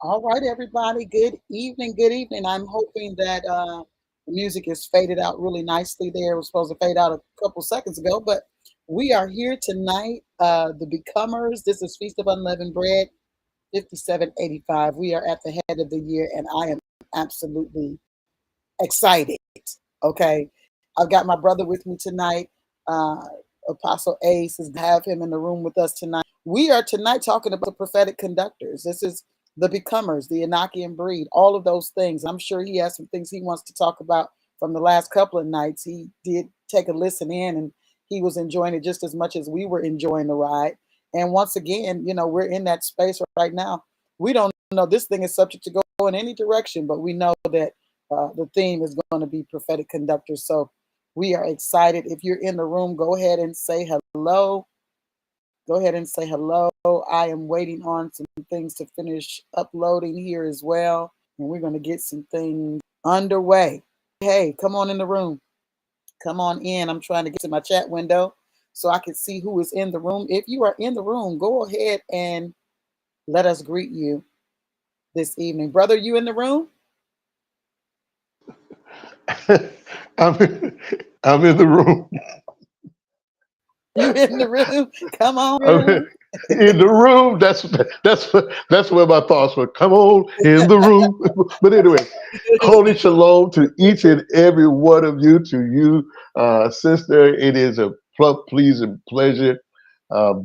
All right, everybody. Good evening. Good evening. I'm hoping that the music is faded out really nicely there. It was supposed to fade out a couple seconds ago, but we are here tonight. The Becomers. This is Feast of Unleavened Bread 5785. We are at the head of the year, and I am absolutely excited. Okay. I've got my brother with me tonight. Uh, Apostle Ace is to have him in the room with us tonight. We are tonight talking about the prophetic conductors. This is the Becomers, the Enochian breed, all of those things. I'm sure he has some things he wants to talk about from the last couple of nights. He did take a listen in and he was enjoying it just as much as we were enjoying the ride. And once again, we're in that space right now. We don't know, this thing is subject to go in any direction, but we know that the theme is going to be prophetic conductors. So we are excited. If you're in the room, go ahead and say hello. Go ahead and say hello. I am waiting on some things to finish uploading here as well. And we're going to get some things underway. Hey, come on in the room. Come on in. I'm trying to get to my chat window so I can see who is in the room. If you are in the room, go ahead and let us greet you this evening. Brother, you in the room? I'm, I'm in the room. You in the room? Come on, I'm room. in the room. That's where my thoughts were. Come on in the room. But anyway, holy shalom to each and every one of you. To you, sister, it is a pleasing pleasure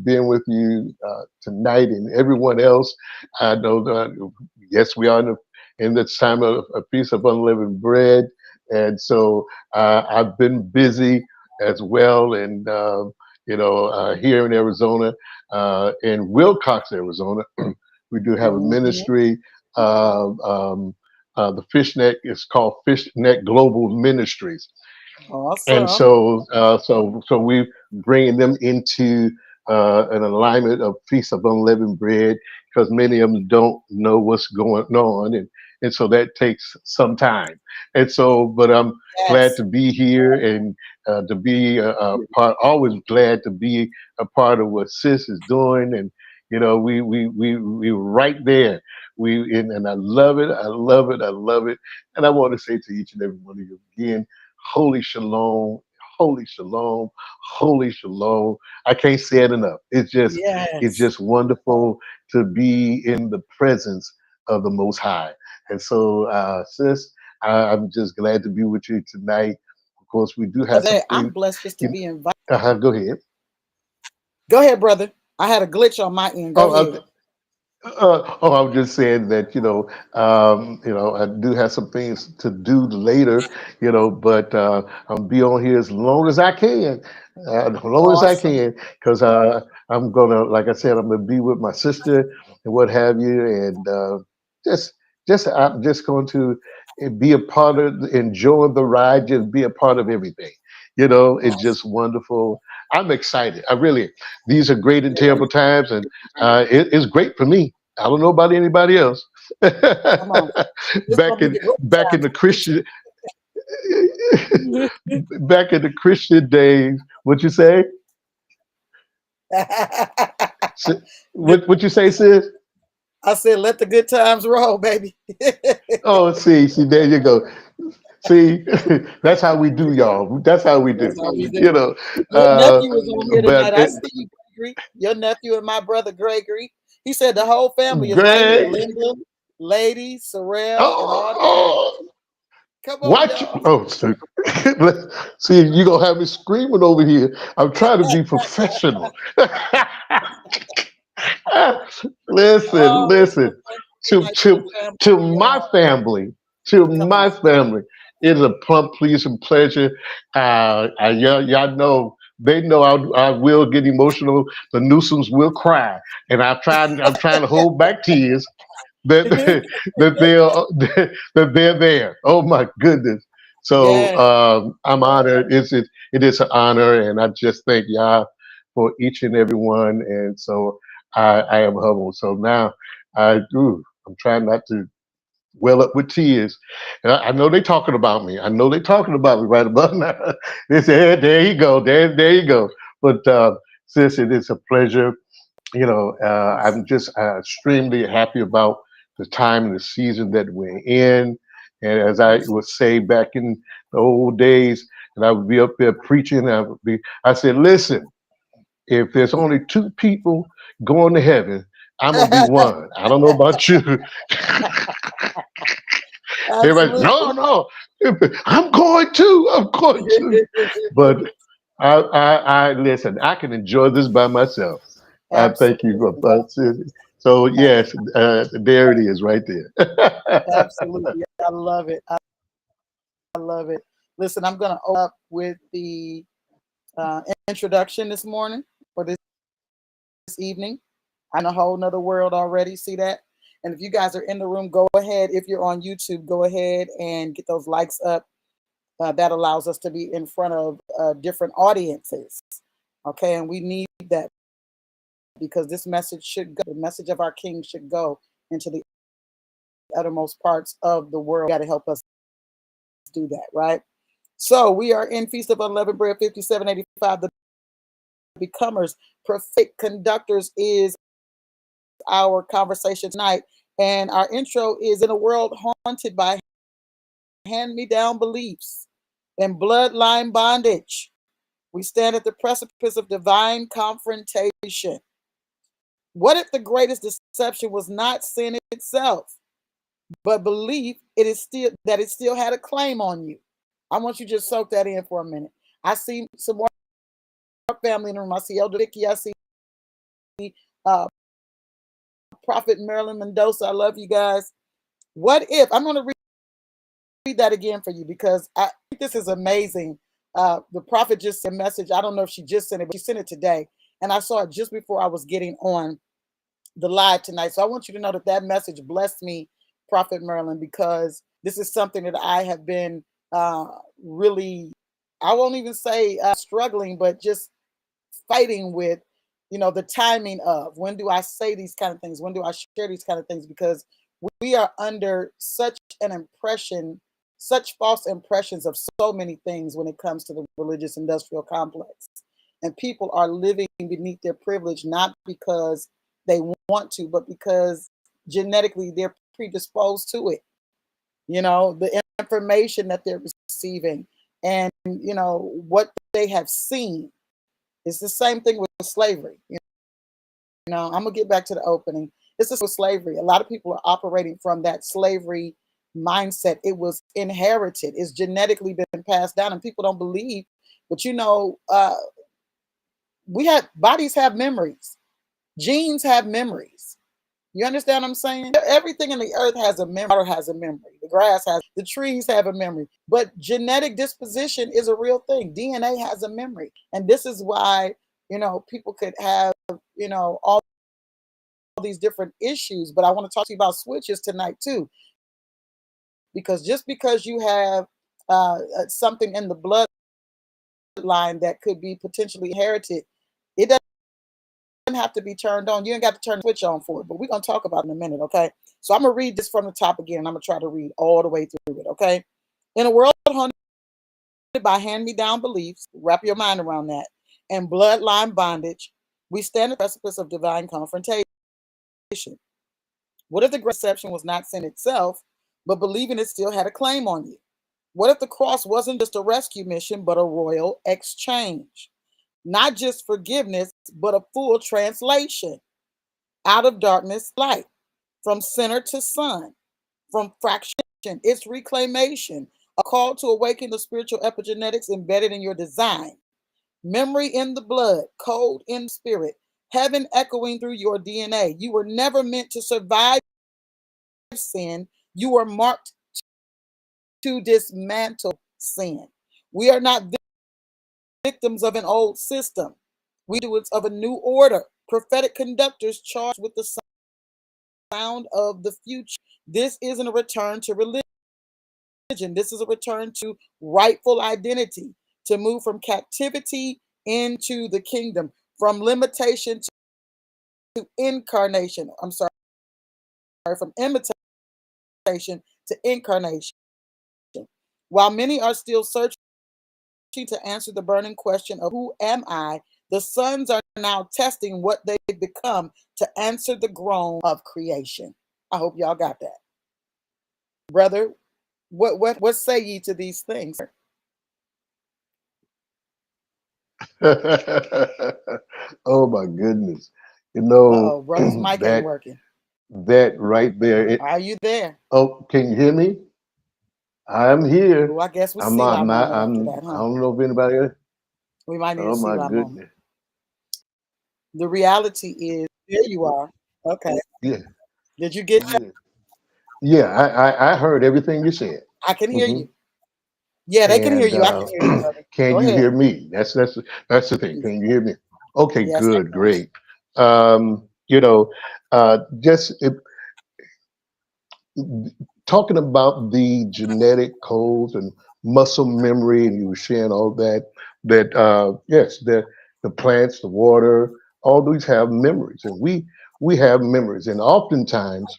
being with you tonight, and everyone else. I know that yes, we are in this time of a piece of unleavened bread, and so I've been busy as well, and here in Arizona, in Wilcox, Arizona, we do have a Mhm. ministry. The Fishnet is called Fishnet Global Ministries, and Awesome. so we bringing them into an alignment of Feast of Unleavened Bread, because many of them don't know what's going on, and so that takes some time. And so, but I'm glad Yes. to be here and to be a part. Always glad to be a part of what Sis is doing, and we right there. And I love it. I love it. I love it. And I want to say to each and every one of you again, holy shalom, holy shalom, holy shalom. I can't say it enough. It's Yes. just wonderful to be in the presence of the Most High. And so, sis, I'm just glad to be with you tonight. Of course, we do have Brother, some I'm things. blessed just to You be invited. Go ahead. Go ahead, brother. I had a glitch on my end. Go Oh, ahead. I was just saying that I do have some things to do later, but I'll be on here as long as I can, as long as I Awesome. can, because I'm gonna, like I said, I'm gonna be with my sister and what have you, and just I'm just going to be a part of, enjoy the ride, just be a part of everything. It's Awesome. just wonderful. I'm excited. I really. These are great and Yeah. terrible times, and it's great for me. I don't know about anybody else. Come on. It's back gonna be in the good back in times the with Christian back in the Christian days, what you say? Si- you. what you say, sis? I said, let the good times roll, baby. Oh, see, there you go. See, that's how we do, y'all. That's how we That's do. how we You do. know, Your uh, nephew was on here but tonight. I see you, Gregory. Your nephew and my brother Gregory. He said the whole family is right here. Greg, Linda, Lady, Sorrel, and all the others. oh, Come on, what? y'all. Oh, see, you gonna have me screaming over here. I'm trying to be professional. Listen, Oh, it's so listen. thankful To tonight for the to family to we my are. family, to Come on. my family, it is a plump, pleasing pleasure. Y'all know. They know I will get emotional. The Newsoms will cry, and I'm trying to hold back tears that that they're that they're there. Oh my goodness! So Yes. I'm honored. It is an honor, and I just thank y'all for each and every one. And so I am humbled. So now I'm trying not to well up with tears. And I know they're talking about me. I know they're talking about me right about now. They say, hey, there you go, there you go. But sis, it is a pleasure. I'm just extremely happy about the time and the season that we're in. And as I would say back in the old days, and I would be up there preaching, I said, listen, if there's only two people going to heaven, I'm gonna be one. I don't know about you. Everybody, no, Absolutely. no, I'm going to, I'm going to. But I listen. I can enjoy this by myself. I thank you for Absolutely. that. So yes, there it is, right there. Absolutely. I love it. I love it. Listen, I'm going to open up with the introduction this morning or this evening. I'm in a whole nother world already. See that? And if you guys are in the room, go ahead. If you're on YouTube, go ahead and get those likes up. That allows us to be in front of different audiences. Okay. And we need that because this message should go, the message of our King should go into the uttermost parts of the world. Got to help us do that, right? So we are in Feast of Unleavened Bread 5785. The Becomers, Prophetic Conductors is our conversation tonight. And our intro is in a world haunted by hand-me-down beliefs and bloodline bondage. We stand at the precipice of divine confrontation. What if the greatest deception was not sin itself, but belief it still had a claim on you? I want you to just soak that in for a minute. I see some more family in the room. I see Elder Vicky. I see uh, Prophet Marilyn Mendoza. I love you guys. What if I'm going to read that again for you because I think this is amazing. The prophet just sent a message. I don't know if she just sent it, but she sent it today, and I saw it just before I was getting on the live tonight. So I want you to know that that message blessed me, Prophet Marilyn, because this is something that I have been really, I won't even say struggling, but just fighting with, the timing of when do I say these kind of things? When do I share these kind of things? Because we are under such an impression, such false impressions of so many things when it comes to the religious industrial complex. And people are living beneath their privilege, not because they want to, but because genetically they're predisposed to it. The information that they're receiving and, what they have seen. It's the same thing with slavery. I'm going to get back to the opening. It's just with slavery. A lot of people are operating from that slavery mindset. It was inherited. It's genetically been passed down, and people don't believe. But bodies have memories. Genes have memories. You understand what I'm saying? Everything in the earth has a memory. Water has a memory. The grass has, the trees have a memory. But genetic disposition is a real thing. DNA has a memory. And this is why, people could have, all these different issues. But I want to talk to you about switches tonight too. Because just because you have something in the bloodline that could be potentially inherited, it doesn't have to be turned on. You ain't got to turn the switch on for it, but we're going to talk about it in a minute, okay? So I'm going to read this from the top again. I'm going to try to read all the way through it, okay? In a world haunted by hand-me-down beliefs, wrap your mind around that, and bloodline bondage, we stand at the precipice of divine confrontation. What if the great deception was not sin itself, but believing it still had a claim on you? What if the cross wasn't just a rescue mission, but a royal exchange? Not just forgiveness, but a full translation. Out of darkness, light. From sinner to son. From fraction, it's reclamation. A call to awaken the spiritual epigenetics embedded in your design. Memory in the blood, code in spirit, heaven echoing through your DNA. You were never meant to survive sin. You were marked to dismantle sin. We are not victims of an old system. We do it of a new order. Prophetic conductors charged with the sound of the future. This isn't a return to religion. This is a return to rightful identity, to move from captivity into the kingdom, from limitation to incarnation. I'm sorry, from imitation to incarnation. While many are still searching to answer the burning question of who am I, the sons are now testing what they've become to answer the groan of creation. I hope y'all got that. Brother, what say ye to these things? Oh my goodness. You know, Uh-oh, brother's mic ain't that working. that right there. Are you there? Oh, can you hear me? I'm here. Oh, I guess we Selah moment after that, I huh? don't know if anybody else. We might need a Oh my Selah moment. goodness. The reality is, there you are. Okay. Yeah. Did you get that? Yeah. Yeah, I heard everything you said. I can hear Hmm. you. Yeah, they can hear And you. I can hear you, brother. can Go you ahead. hear me? That's the thing. Can you hear me? Okay, Yes, I good, can. great. You know, just talking about the genetic codes and muscle memory, and you were sharing all that. That yes, the plants, the water, all these have memories, and we have memories, and oftentimes,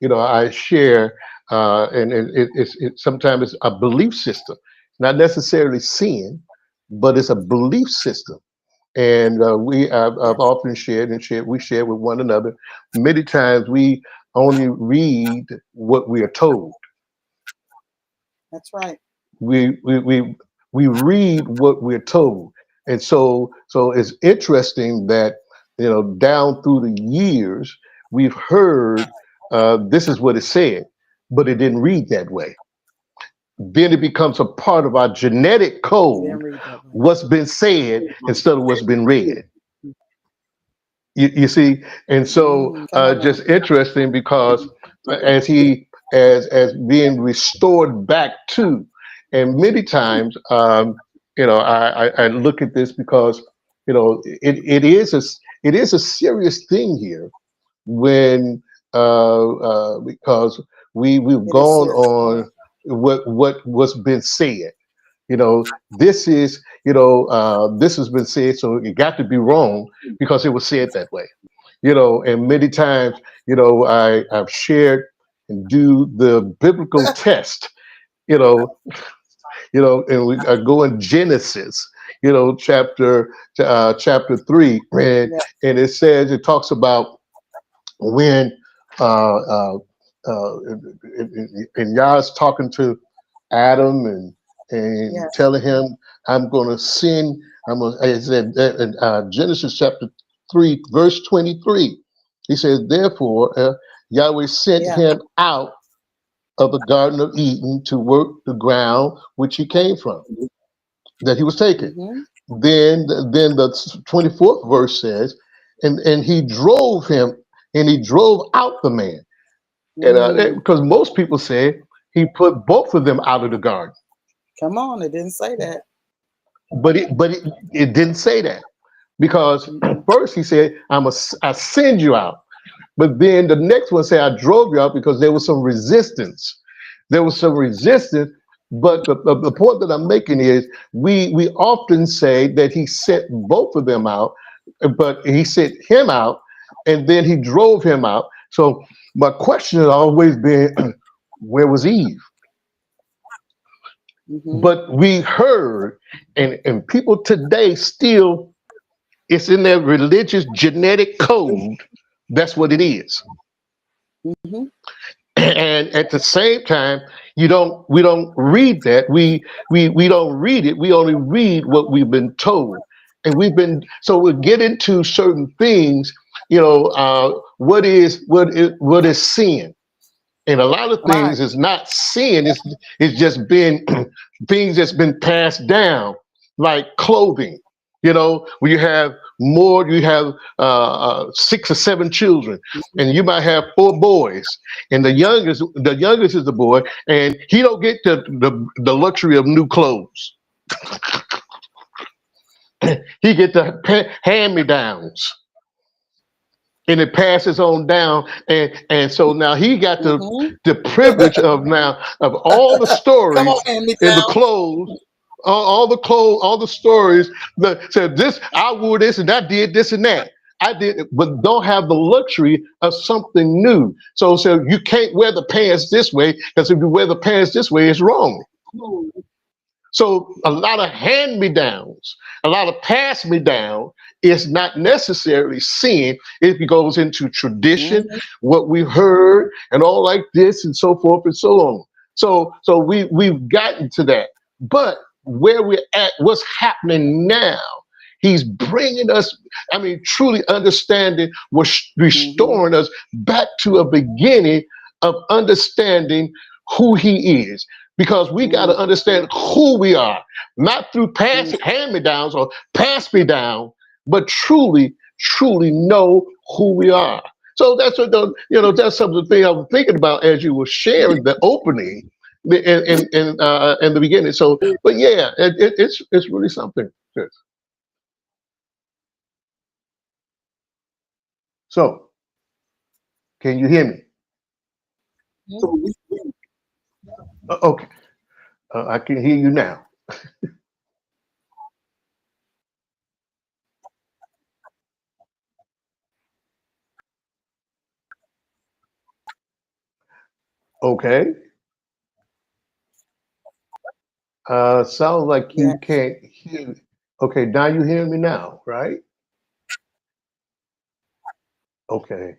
I share, and sometimes it's a belief system, not necessarily sin, but it's a belief system. And I've Yes, often shared and shared, we share with one another. Many times we only read what we are told. that's right. We we we we read what we're told, and so it's interesting that down through the years we've heard this is what it said, but it didn't read that way. Then it becomes a part of our genetic You didn't code, read that way. what's been said instead of what's been read. You see, and so Come on now. just interesting because as he as being restored back to, and many times, I look at this because it is a serious thing here when because we've It is gone serious. on what's been said. This is this has been said, so it got to be wrong because it was said that way. And many times, I've shared and do the biblical test. You know, and I go in Genesis, chapter 3, Yeah, it talks about when uh, uh, uh, and Yah's talking to Adam yeah, and telling him, "I'm going to send." It said in Genesis chapter 3, verse 23. He says, "Therefore, Yahweh sent yeah. him out of the Garden of Eden to work the ground which he came from, that he was taken." Mm-hmm. Then the 24th verse says, and he drove him, and he drove out the man. And Mm. because most people say he put both of them out of the garden, Come on, it didn't say that. but it didn't say that, because Mm-mm. first he said, I send you out. But then the next one said, I drove you out because there was some resistance. There was some resistance. But the point that I'm making is we often say that he sent both of them out, but he sent him out and then he drove him out. So my question has always been, where was Eve? Mm-hmm. But we heard, and people today still, it's in their religious genetic code. That's what it is. Mm-hmm. And at the same time, we don't read that. We don't read it. We only read what we've been told. And we'll get into certain things. What is sin? And a lot of Right. things is not sin. It's just been things that's been passed down, like clothing. When you have 6 or 7 children, and you might have 4 boys, and the youngest is the boy, and he don't get the luxury of new clothes. He get the hand me downs, and it passes on down, and so now he got Mm-hmm. the privilege of all the Come on, stories hand me in the down. clothes, all the clothes, all the stories that said this, I wore this and I did this and that. I did, but don't have the luxury of something new. So you can't wear the pants this way, because if you wear the pants this way, it's wrong. So a lot of hand me downs, A lot of pass me down is not necessarily sin. It goes into tradition, Mhm. what we heard, and all like this, and so forth and so on. So we've gotten to that, but where we're at, what's happening now? He's bringing us, I mean, truly understanding, was Mhm. restoring us back to a beginning of understanding who he is. Because we got to Mhm. understand who we are, not through Mhm. pass hand me downs or pass me down, but truly know who we are. So that's what that's some of the thing I was thinking about as you were sharing the opening in the beginning. So, but yeah, it's really something. Yes. So, can you hear me? So Okay, I can hear you now. Okay, sounds like you Yes. can't hear me. Okay, now you hear me now, right? Okay.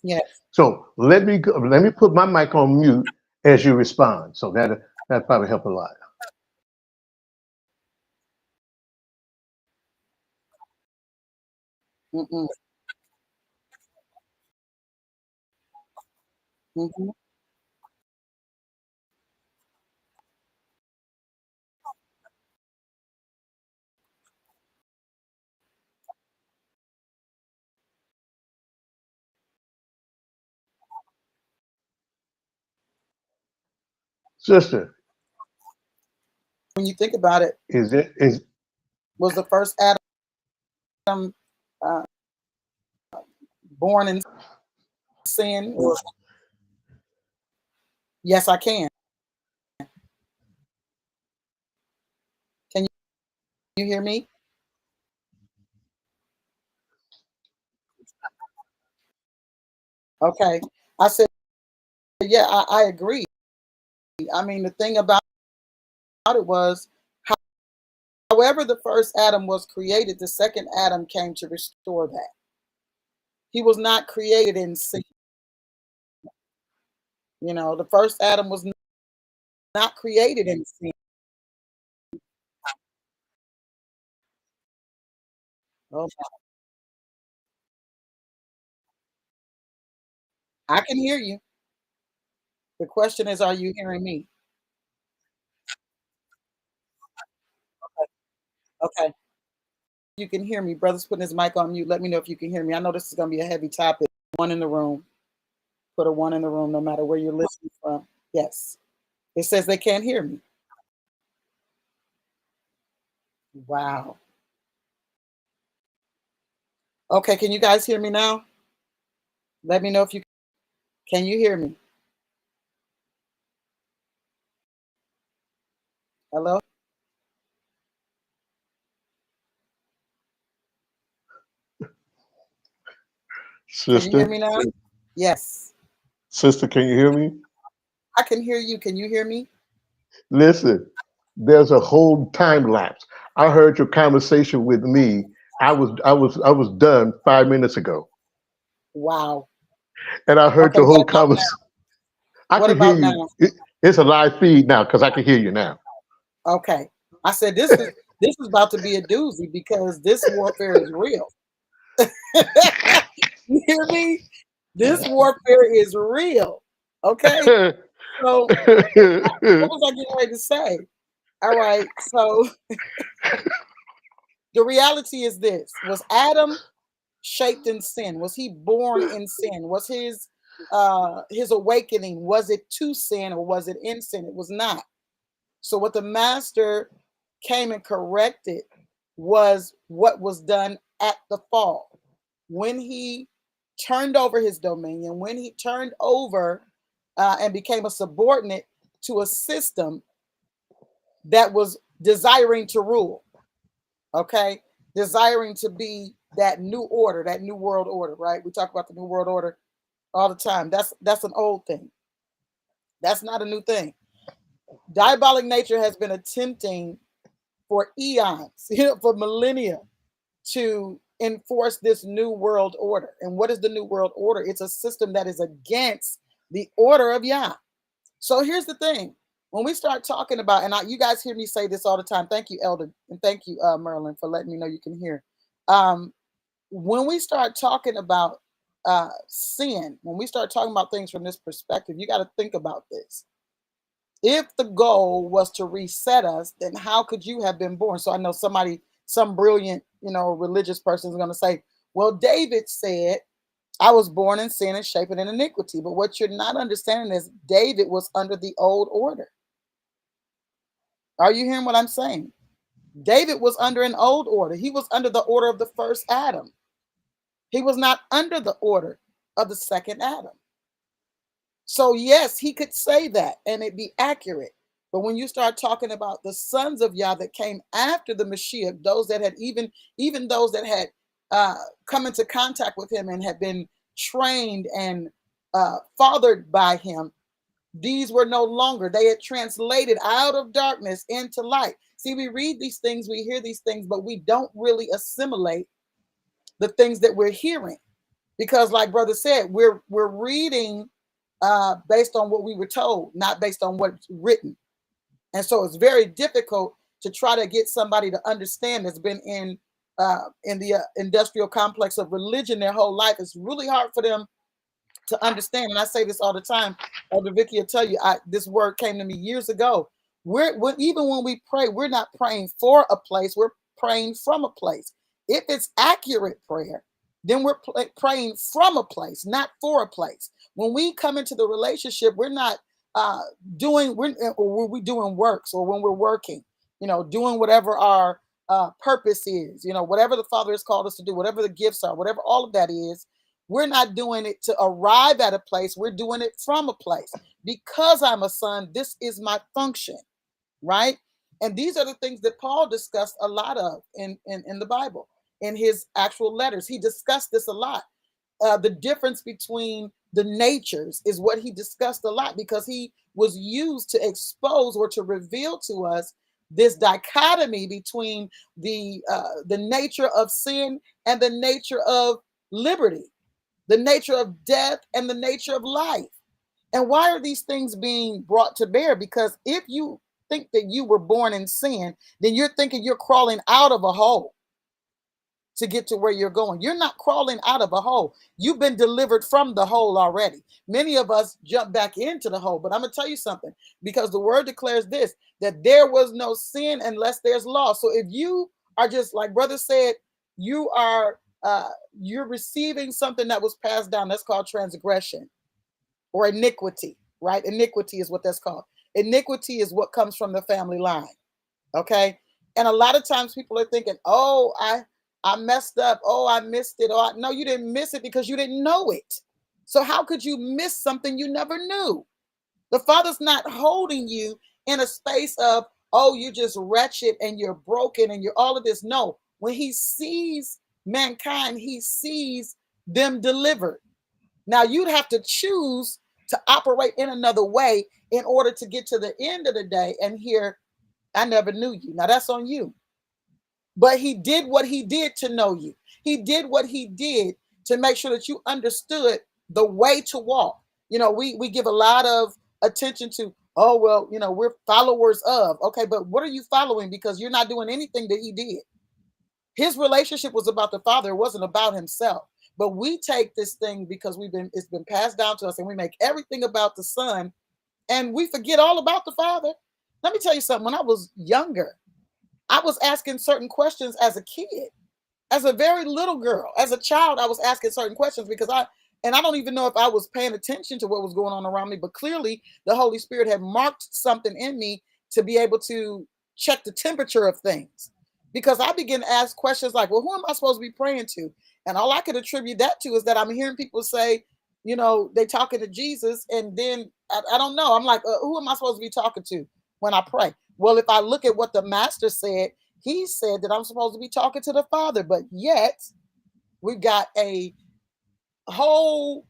Yes. So let me put my mic on mute as you respond. So that probably help a lot. Mm-mm. Mhm. Sister, When you think about it, is was the first Adam uh, born in sin? Or yes, I can. Can you hear me? Okay. I said, yeah, I agree. I mean, the thing about it was, however, the first Adam was created, the second Adam came to restore that. He was not created in sin. The first Adam was not created in sin. Oh, I can hear you. The question is, are you hearing me? Okay. You can hear me. Brother's putting his mic on mute. Let me know if you can hear me. I know this is going to be a heavy topic. One in the room. Put a one in the room no matter where you're listening from. Yes. It says they can't hear me. Wow. Okay, can you guys hear me now? Let me know if you can you hear me? Hello? Can you hear sister, me now? Yes. sister, can you hear me? I can hear you. Can you hear me? Listen, there's a whole time lapse. I heard your conversation with me. I was done 5 minutes ago, Wow. and I heard Okay, your what whole about conversation. now? I What can hear about you. now? It's a live feed now because I can hear you now. Okay. I said this is about to be a doozy because this warfare is real. You hear me? This warfare is real. Okay? So what was I getting ready to say? All right. So the reality is this: was Adam shaped in sin? Was he born in sin? Was his awakening, was it to sin or was it in sin? It was not. So what the master came and corrected was what was done at the fall. When he turned over his dominion, when he turned over and became a subordinate to a system that was desiring to rule, okay? Desiring to be that new order, that new world order, right? We talk about the new world order all the time. That's an old thing. That's not a new thing. Diabolic nature has been attempting for eons, for millennia, to enforce this new world order. And what is the new world order? It's a system that is against the order of Yah. So here's the thing. When we start talking about, and you guys hear me say this all the time. Thank you, Elder, and thank you, Merlin, for letting me know you can hear. Um, when we start talking about sin, when we start talking about things from this perspective, you got to think about this. If the goal was to reset us, then how could you have been born? So I know some brilliant, religious person is going to say, well, David said, I was born in sin and shapen in iniquity. But what you're not understanding is David was under the old order. Are you hearing what I'm saying? David was under an old order. He was under the order of the first Adam. He was not under the order of the second Adam. So yes, he could say that and it'd be accurate. But when you start talking about the sons of Yah that came after the Mashiach, those that had even those that had come into contact with him and had been trained and fathered by him, these were no longer. They had translated out of darkness into light. See, we read these things, we hear these things, but we don't really assimilate the things that we're hearing. Because like brother said, we're reading based on what we were told, not based on what's written. And so it's very difficult to try to get somebody to understand that's been in the industrial complex of religion their whole life. It's really hard for them to understand. And I say this all the time. Elder Vicky will tell you, this word came to me years ago. Even when we pray, we're not praying for a place, we're praying from a place. If it's accurate prayer, then we're praying from a place, not for a place. When we come into the relationship, we're not doing works, or when we're working, doing whatever our purpose is, whatever the Father has called us to do, whatever the gifts are, whatever all of that is. We're not doing it to arrive at a place. We're doing it from a place. Because I'm a son, this is my function, right? And these are the things that Paul discussed a lot of in the Bible, in his actual letters. He discussed this a lot. The difference between the natures is what he discussed a lot, because he was used to expose or to reveal to us this dichotomy between the nature of sin and the nature of liberty, the nature of death and the nature of life. And why are these things being brought to bear? Because if you think that you were born in sin, then you're thinking you're crawling out of a hole to get to where you're going. You're not crawling out of a hole. You've been delivered from the hole already. Many of us jump back into the hole, but I'm going to tell you something, because the word declares this, that there was no sin unless there's law. So if you are just, like brother said, you're receiving something that was passed down, that's called transgression or iniquity, right? Iniquity is what that's called. Iniquity is what comes from the family line. Okay. And a lot of times people are thinking, oh, I messed up. Oh, I missed it. No, you didn't miss it because you didn't know it. So how could you miss something you never knew? The Father's not holding you in a space of, oh, you're just wretched and you're broken and you're all of this. No, when he sees mankind, he sees them delivered. Now you'd have to choose to operate in another way in order to get to the end of the day and hear, I never knew you. Now that's on you. But he did what he did to know you. He did what he did to make sure that you understood the way to walk. We give a lot of attention to, oh, well, we're followers of. Okay, but what are you following? Because you're not doing anything that he did. His relationship was about the Father. It wasn't about himself. But we take this thing because it's been passed down to us, and we make everything about the Son, and we forget all about the Father. Let me tell you something. When I was younger, I was asking certain questions as a kid, as a very little girl. As a child, I was asking certain questions because I don't even know if I was paying attention to what was going on around me, but clearly the Holy Spirit had marked something in me to be able to check the temperature of things. Because I began to ask questions like, well, who am I supposed to be praying to? And all I could attribute that to is that I'm hearing people say, they talking to Jesus, and then I don't know. I'm like, who am I supposed to be talking to when I pray? Well, if I look at what the master said, he said that I'm supposed to be talking to the Father, but yet we've got a whole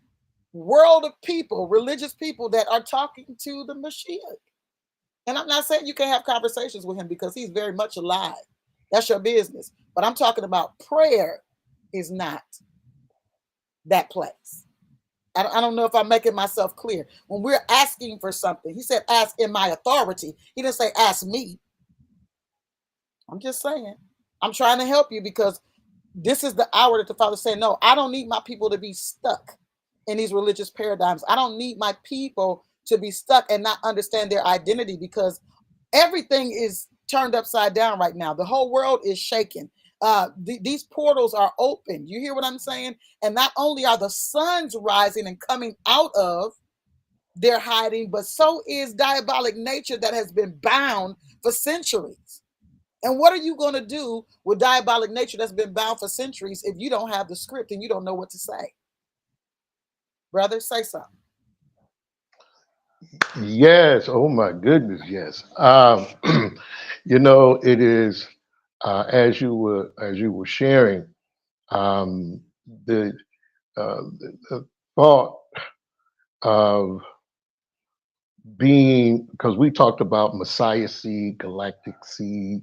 world of people, religious people, that are talking to the Mashiach. And I'm not saying you can't have conversations with him because he's very much alive. That's your business. But I'm talking about prayer is not that place. I don't know if I'm making myself clear. When we're asking for something, he said, ask in my authority. He didn't say, ask me. I'm just saying. I'm trying to help you because this is the hour that the Father said, no, I don't need my people to be stuck in these religious paradigms. I don't need my people to be stuck and not understand their identity because everything is turned upside down right now. The whole world is shaken. These portals are open. You hear what I'm saying? And not only are the suns rising and coming out of their hiding, but so is diabolic nature that has been bound for centuries. And what are you going to do with diabolic nature that's been bound for centuries if you don't have the script and you don't know what to say? Brother, say something. Yes. Oh my goodness. Yes. It is as you were sharing um, the, the thought of being, because we talked about Messiah seed, galactic seed.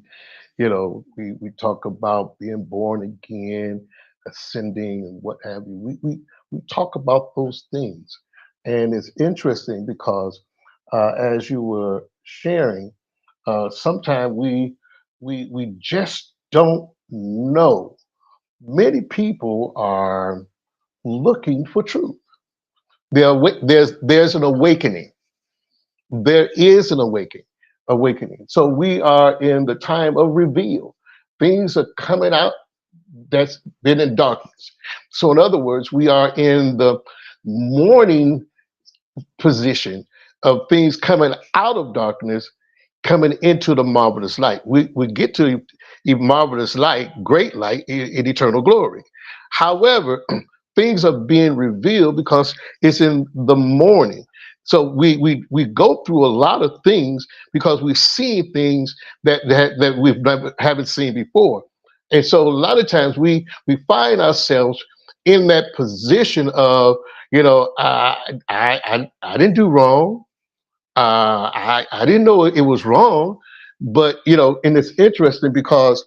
We talk about being born again, ascending, and what have you. We talk about those things, and it's interesting because as you were sharing, sometimes we just don't know. Many people are looking for truth. There's an awakening. There is an awakening. So we are in the time of reveal. Things are coming out that's been in darkness. So in other words, we are in the morning position of things coming out of darkness, coming into the marvelous light. We get to marvelous light, great light in eternal glory. However, things are being revealed because it's in the morning. So we go through a lot of things because we see things that we've never haven't seen before. And so a lot of times we find ourselves in that position of, I didn't do wrong. I didn't know it was wrong, but and it's interesting because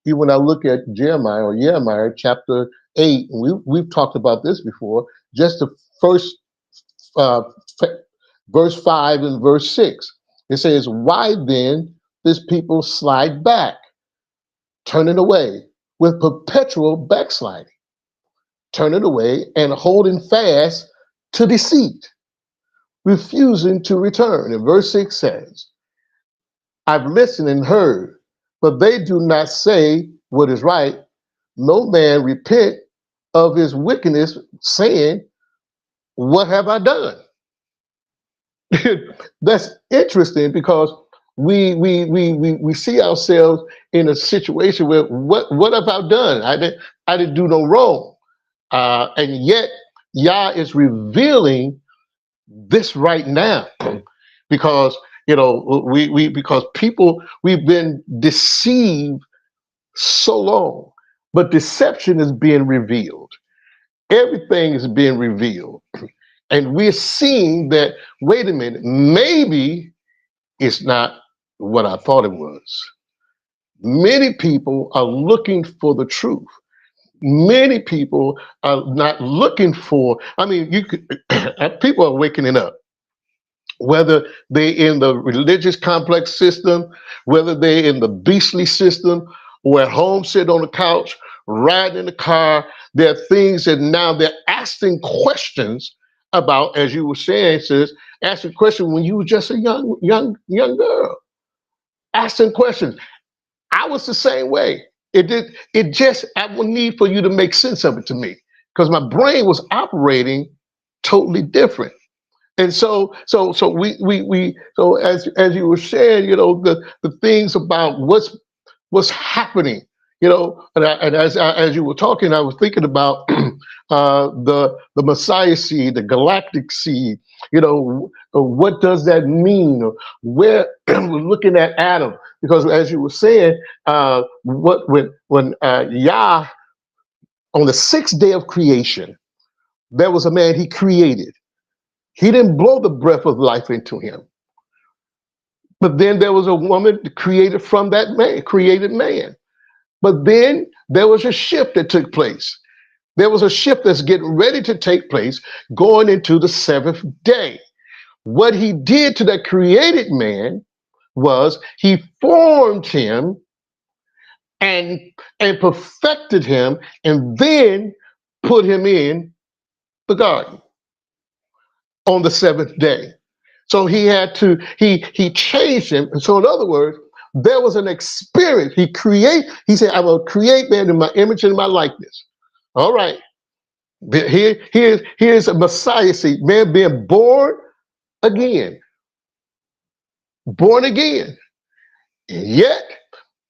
even when I look at Jeremiah chapter 8, and we've talked about this before, just the first uh, verse 5 and verse 6, it says, "Why then this people slide back, turning away with perpetual backsliding, turning away and holding fast to deceit, refusing to return." And verse 6 says, "I've listened and heard, but they do not say what is right. No man repent of his wickedness, saying, what have I done?" That's interesting because we see ourselves in a situation where what have I done? I didn't do no wrong. And yet Yah is revealing this right now because we because people, we've been deceived so long, but deception is being revealed. Everything is being revealed, and we're seeing that, wait a minute, maybe it's not what I thought it was. Many people are looking for the truth. Many people are not looking for, I mean, you could people are waking up, whether they're in the religious complex system, whether they're in the beastly system, or at home sitting on the couch, riding in the car. There are things that now they're asking questions about, as you were saying, sis, asking questions when you were just a young girl, asking questions. I was the same way. It just, I would need for you to make sense of it to me because my brain was operating totally different. And so as you were sharing, the things about what's happening, and as you were talking, I was thinking about the Messiah seed, the galactic seed. What does that mean? Or where we're looking at Adam, because as you were saying, what when Yah, on the sixth day of creation, there was a man he created. He didn't blow the breath of life into him. But then there was a woman created from that man, created man. But then there was a shift that took place. There was a shift that's getting ready to take place going into the seventh day. What he did to that created man was he formed him and perfected him and then put him in the garden on the seventh day. So he had to, he changed him. And so in other words, there was an experience. He said, I will create man in my image and my likeness. All right. Here's a Messiah seed, man being again, born again. And yet,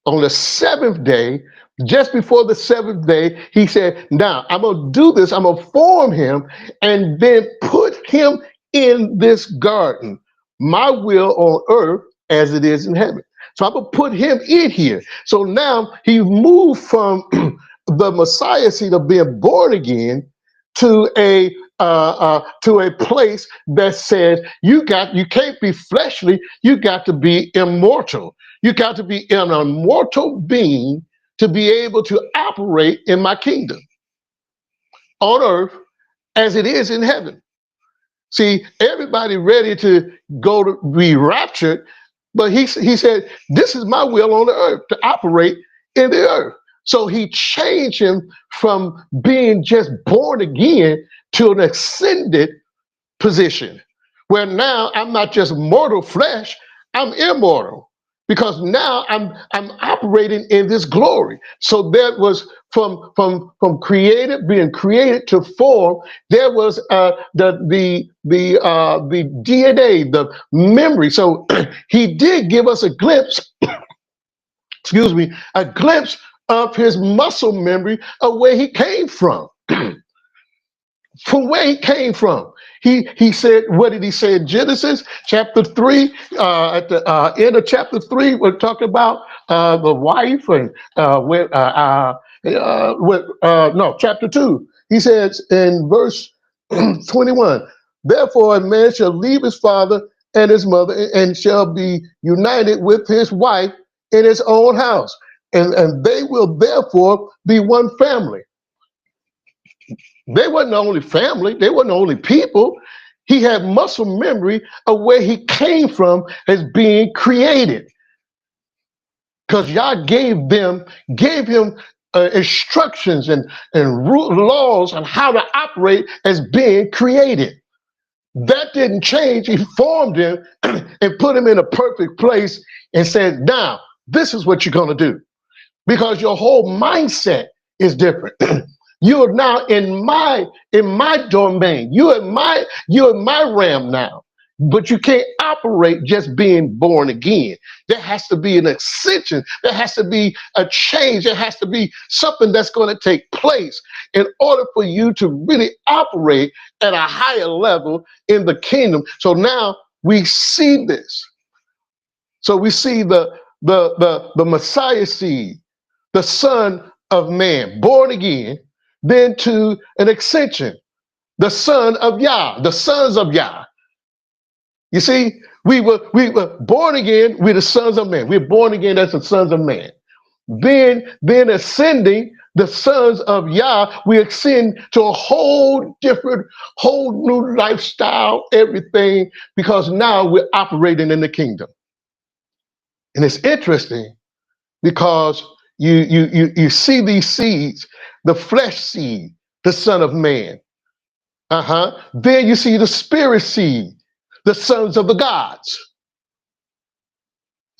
on the seventh day, just before the seventh day, he said, now I'm going to do this. I'm going to form him and then put him in this garden, my will on earth as it is in heaven. So I'm going to put him in here. So now he moved from the Messiah seed of being born again to a place that says you can't be fleshly, you got to be immortal. You got to be an immortal being to be able to operate in my kingdom on earth as it is in heaven. See, everybody ready to go to be raptured, but he said, this is my will on the earth to operate in the earth. So he changed him from being just born again to an ascended position where now I'm not just mortal flesh, I'm immortal because now I'm operating in this glory. So that was from being created to form. There was the DNA, the memory. So he did give us a glimpse, excuse me, a glimpse of his muscle memory of where he came from. From where he came from. He said, what did he say in Genesis chapter 3? At the end of chapter 3, we're talking about the wife and chapter 2. He says in verse 21, therefore a man shall leave his father and his mother and shall be united with his wife in his own house. And they will therefore be one family. They wasn't the only family. They wasn't the only people. He had muscle memory of where he came from as being created. Because Yah gave him instructions and laws on how to operate as being created. That didn't change. He formed him and put him in a perfect place and said, now, this is what you're going to do. Because your whole mindset is different. You are now in my domain. You're in my realm now. But you can't operate just being born again. There has to be an ascension. There has to be a change. There has to be something that's going to take place in order for you to really operate at a higher level in the kingdom. So now we see this. So we see the Messiah seed, the Son of Man, born again, then to an ascension, the Son of Yah, the sons of Yah. You see, we were born again, we're the sons of man. We're born again as the sons of man. Then ascending the sons of Yah, we ascend to a whole new lifestyle, everything, because now we're operating in the kingdom. And it's interesting because you see these seeds, the flesh seed, the Son of Man. Then you see the spirit seed, the sons of the gods.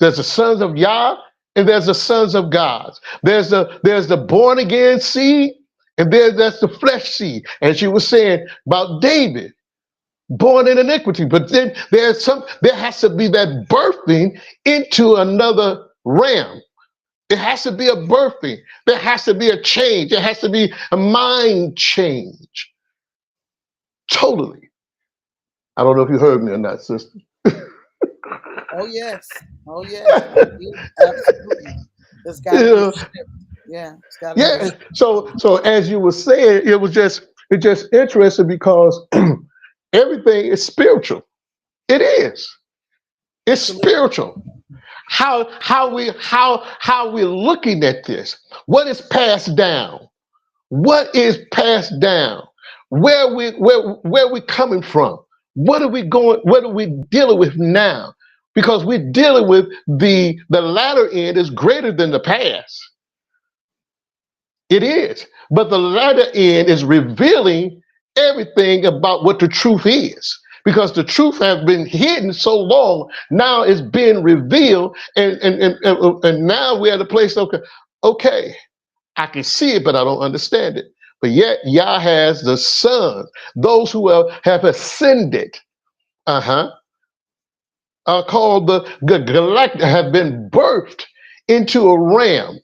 There's the sons of Yah and there's the sons of gods. There's the born again seed and that's the flesh seed. As you were saying about David, born in iniquity. But then there has to be that birthing into another realm. There has to be a birthing. There has to be a change. There has to be a mind change. Totally. I don't know if you heard me or not, sister. Oh yes. Oh yes. Absolutely. There's got to be a shift. Yeah. It's got to be a shift. So as you were saying, it's just interesting because everything is spiritual. It is. It's Absolutely. spiritual. How we're looking at this. What is passed down? What is passed down? Where we coming from? What are we going? What are we dealing with now? Because we're dealing with the latter end is greater than the past. It is. But the latter end is revealing everything about what the truth is. Because the truth has been hidden so long, now it's being revealed, and now we're at a place, okay, I can see it, but I don't understand it. But yet Yah has the sons, those who have ascended, uh-huh, are called the galactic, have been birthed into a realm.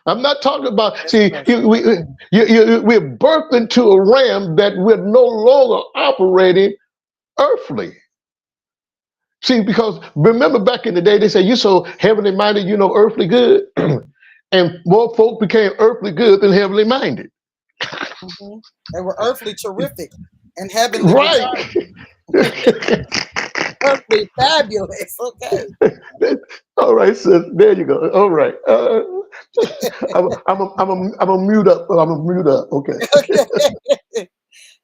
I'm not talking about, That's see, precious. we're birthed into a realm that we're no longer operating earthly. See, because remember back in the day, they said, you're so heavenly minded, you know, earthly good. And more folk became earthly good than heavenly minded. Hmm. They were earthly terrific and heavenly Right. deserving. Earthly fabulous. Okay. All right, sis. There you go. All right. I'm a mute up. I'm a mute up. Okay. Okay.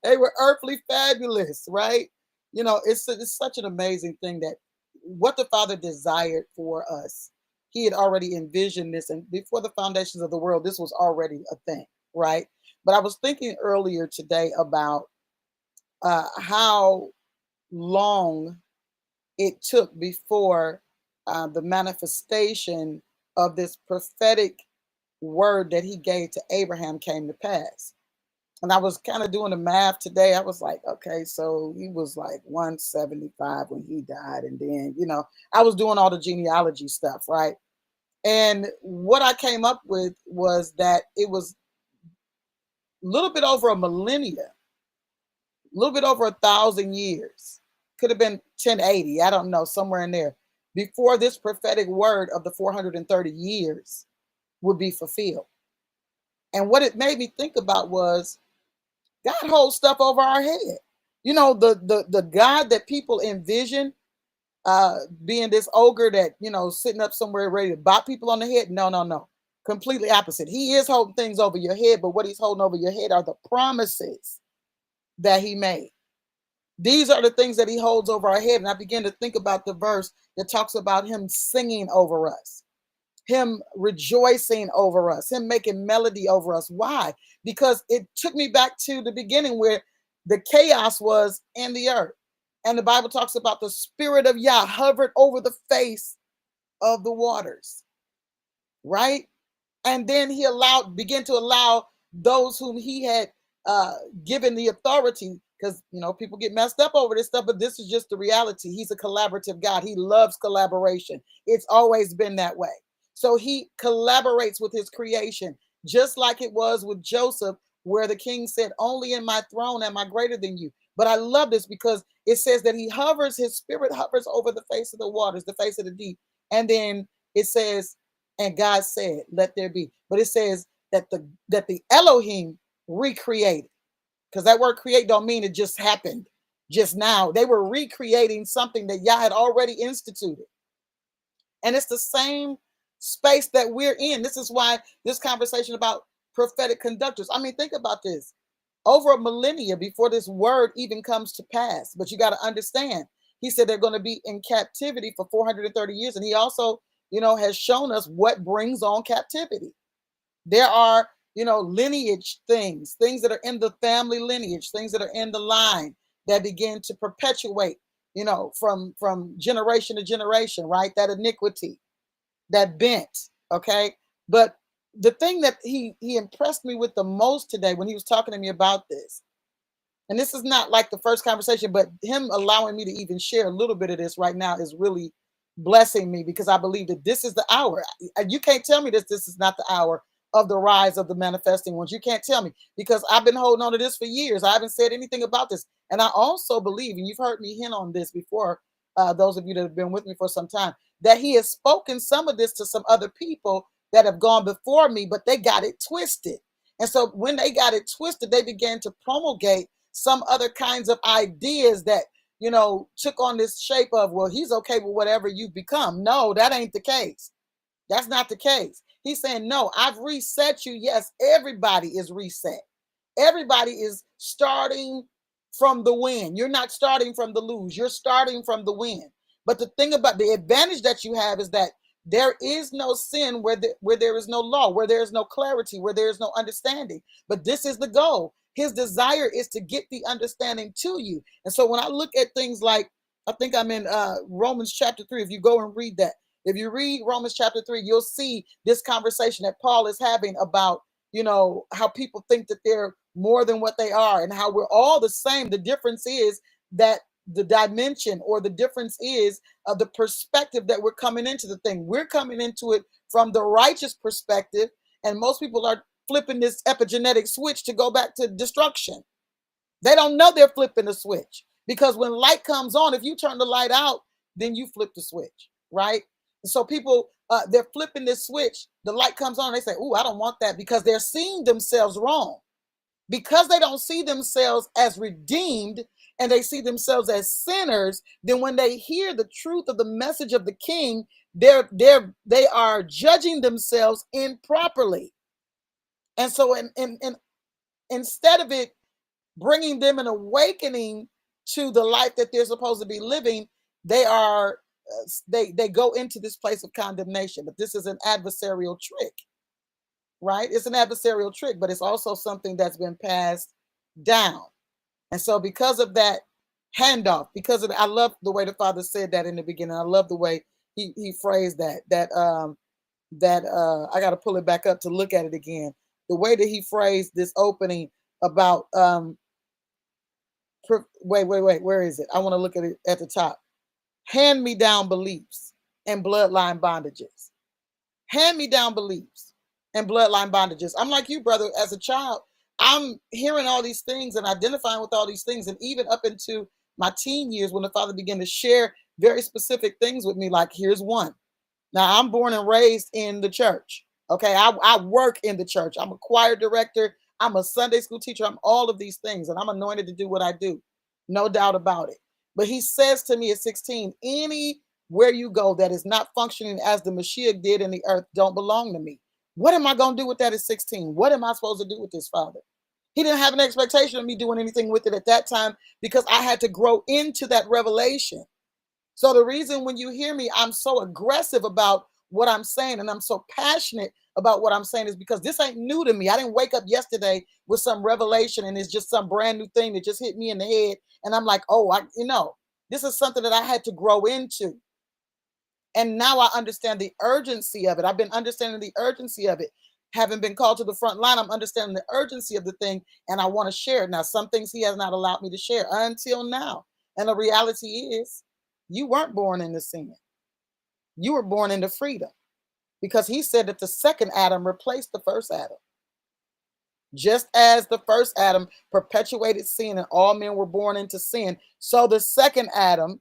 They were earthly fabulous, right? You know, it's such an amazing thing that what the Father desired for us, He had already envisioned this, and before the foundations of the world, this was already a thing, right? But I was thinking earlier today about how long it took before the manifestation of this prophetic word that He gave to Abraham came to pass. And I was kind of doing the math today. I was like, okay, so he was like 175 when he died. And then, I was doing all the genealogy stuff, right? And what I came up with was that it was a little bit over a millennia, a little bit over 1,000 years. Could have been 1080, I don't know, somewhere in there, before this prophetic word of the 430 years would be fulfilled. And what it made me think about was God holds stuff over our head. The God that people envision being this ogre that, sitting up somewhere ready to bop people on the head. No, no, no. Completely opposite. He is holding things over your head, but what he's holding over your head are the promises that he made. These are the things that he holds over our head. And I began to think about the verse that talks about him singing over us, him rejoicing over us, him making melody over us. Why? Because it took me back to the beginning where the chaos was in the earth. And the Bible talks about the Spirit of Yah hovered over the face of the waters, right? And then he began to allow those whom he had uh, given the authority, because people get messed up over this stuff, but this is just the reality. He's a collaborative God. He loves collaboration. It's always been that way. So he collaborates with his creation, just like it was with Joseph, where the king said, only in my throne am I greater than you. But I love this because it says that his spirit hovers over the face of the waters, the face of the deep. And then it says, and God said, let there be. But it says that the Elohim recreated, because that word create don't mean it just happened just now. They were recreating something that Yah had already instituted. And it's the same space that we're in. This is why this conversation about prophetic conductors. I mean, think about this. Over a millennia before this word even comes to pass. But you got to understand, he said they're going to be in captivity for 430 years. And he also, has shown us what brings on captivity. There are, lineage things that are in the family lineage, things that are in the line that begin to perpetuate, from generation to generation, right? That iniquity, that bent, okay? But the thing that he impressed me with the most today when he was talking to me about this, and this is not like the first conversation, but him allowing me to even share a little bit of this right now is really blessing me, because I believe that this is the hour. You can't tell me this is not the hour of the rise of the manifesting ones. You can't tell me, because I've been holding on to this for years. I haven't said anything about this. And I also believe, and you've heard me hint on this before, those of you that have been with me for some time, that he has spoken some of this to some other people that have gone before me, but they got it twisted. And so when they got it twisted, they began to promulgate some other kinds of ideas that, took on this shape of, well, he's okay with whatever you become. No, that ain't the case. That's not the case. He's saying, no, I've reset you. Yes, everybody is reset. Everybody is starting from the win. You're not starting from the lose. You're starting from the win. But the thing about the advantage that you have is that there is no sin where there is no law, where there is no clarity, where there is no understanding. But this is the goal. His desire is to get the understanding to you. And so when I look at things like, I think I'm in Romans chapter 3. If you go and read that, if you read Romans chapter 3, you'll see this conversation that Paul is having about, how people think that they're more than what they are and how we're all the same. The difference is that the dimension, or the difference is the perspective that we're coming into the thing. We're coming into it from the righteous perspective, and most people are flipping this epigenetic switch to go back to destruction. They don't know they're flipping the switch, because when light comes on, if you turn the light out, then you flip the switch, right? And so people, they're flipping this switch. The light comes on, and they say, "Ooh, I don't want that," because they're seeing themselves wrong. Because they don't see themselves as redeemed, and they see themselves as sinners, then when they hear the truth of the message of the King, they are judging themselves improperly. And so, instead of it bringing them an awakening to the life that they're supposed to be living, they are they go into this place of condemnation. But this is an adversarial trick, right? It's an adversarial trick, but it's also something that's been passed down. And so because of that handoff, because of I love the way the Father said that in the beginning. I love the way he phrased that I got to pull it back up to look at it again. The way that he phrased this opening about wait, where is it? I want to look at it at the top. Hand me down beliefs and bloodline bondages. Hand me down beliefs and bloodline bondages. I'm like you, brother. As a child, I'm hearing all these things and identifying with all these things, and even up into my teen years, when the Father began to share very specific things with me, like here's one. Now, I'm born and raised in the church. Okay, I work in the church. I'm a choir director. I'm a Sunday school teacher. I'm all of these things, and I'm anointed to do what I do. No doubt about it. But he says to me at 16, anywhere you go that is not functioning as the Mashiach did in the earth don't belong to me. What am I going to do with that at 16? What am I supposed to do with this, Father? He didn't have an expectation of me doing anything with it at that time, because I had to grow into that revelation. So the reason when you hear me, I'm so aggressive about what I'm saying, and I'm so passionate about what I'm saying, is because this ain't new to me. I didn't wake up yesterday with some revelation and it's just some brand new thing that just hit me in the head. And I'm like, oh, this is something that I had to grow into. And now I understand the urgency of it. I've been understanding the urgency of it. Having been called to the front line, I'm understanding the urgency of the thing, and I want to share it. Now, some things he has not allowed me to share until now. And the reality is, you weren't born into sin. You were born into freedom, because he said that the second Adam replaced the first Adam. Just as the first Adam perpetuated sin and all men were born into sin, so the second Adam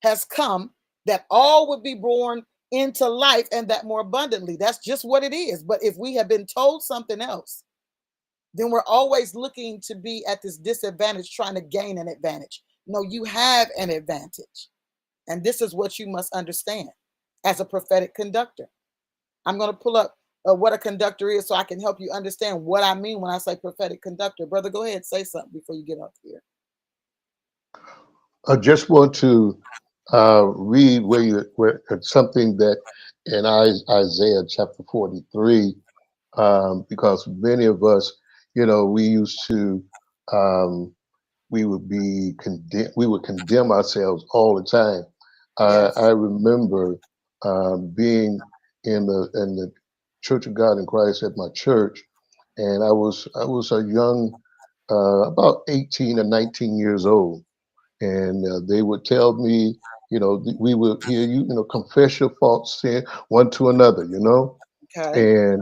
has come that all would be born into life, and that more abundantly. That's just what it is. But if we have been told something else, then we're always looking to be at this disadvantage, trying to gain an advantage. No, you have an advantage. And this is what you must understand as a prophetic conductor. I'm going to pull up what a conductor is so I can help you understand what I mean when I say prophetic conductor. Brother, go ahead, say something before you get up here. I just want to read where something that in Isaiah chapter 43, because many of us, we used to, we would condemn ourselves all the time. I Yes. remember being in the Church of God in Christ at my church, and I was a young, about 18 or 19 years old, and they would tell me, we would hear you, confess your faults, sin one to another, Okay. and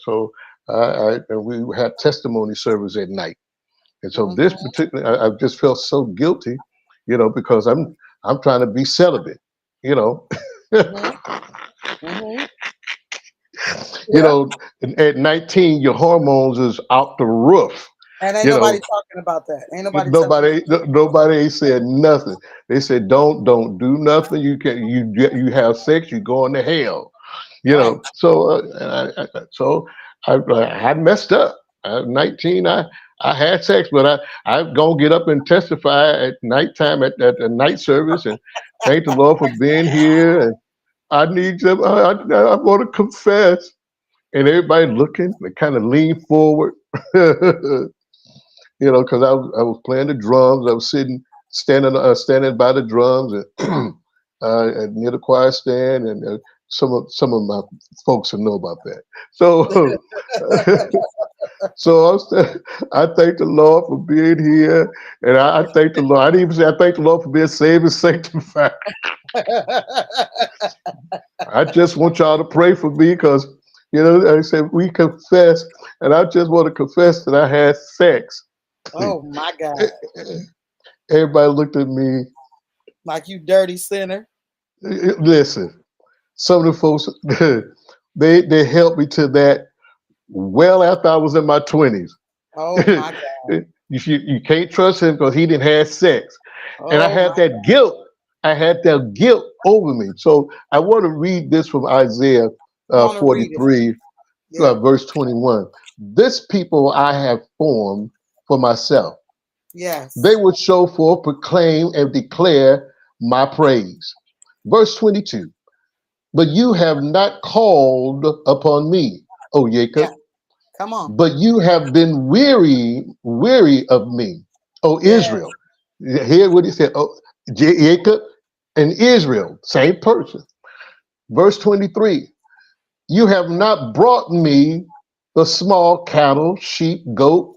so and we had testimony service at night, and so this Mm-hmm. particular, I just felt so guilty, because I'm trying to be celibate, you know, Mm-hmm. Mm-hmm. you Yeah. know, at 19 your hormones is out the roof, And ain't You nobody know, talking about that. Ain't nobody telling you nobody ain't said nothing. They said don't do nothing. You have sex, you going to hell. You right. know, so I had messed up. At 19, I had sex, but I gonna get up and testify at nighttime at the night service and thank the Lord for being here. And I need to. I want to confess. And everybody looking, they kind of lean forward, because I was playing the drums. I was standing by the drums and near the choir stand, and some of my folks will know about that. So so I thank the Lord for being here, and I thank the Lord. I didn't even say I thank the Lord for being saved and sanctified. I just want y'all to pray for me because, I said we confess, and I just want to confess that I had sex. Oh my God. Everybody looked at me. Like you dirty sinner. Listen, some of the folks, they helped me to that well after I was in my 20s. Oh my God. You can't trust him because he didn't have sex. And I Oh had my that guilt. I had that guilt over me. So I want to read this from Isaiah Go on and read it. 43, Yeah. verse 21. This people I have formed for myself. They Yes. will show forth, proclaim, and declare my praise. Verse 22. But you have not called upon me, O Yeah. Jacob, Come on. but you have been weary of me, O Yeah. Israel. Hear what he said, Jacob and Israel, same person. Verse 23, you have not brought me the small cattle, sheep, goat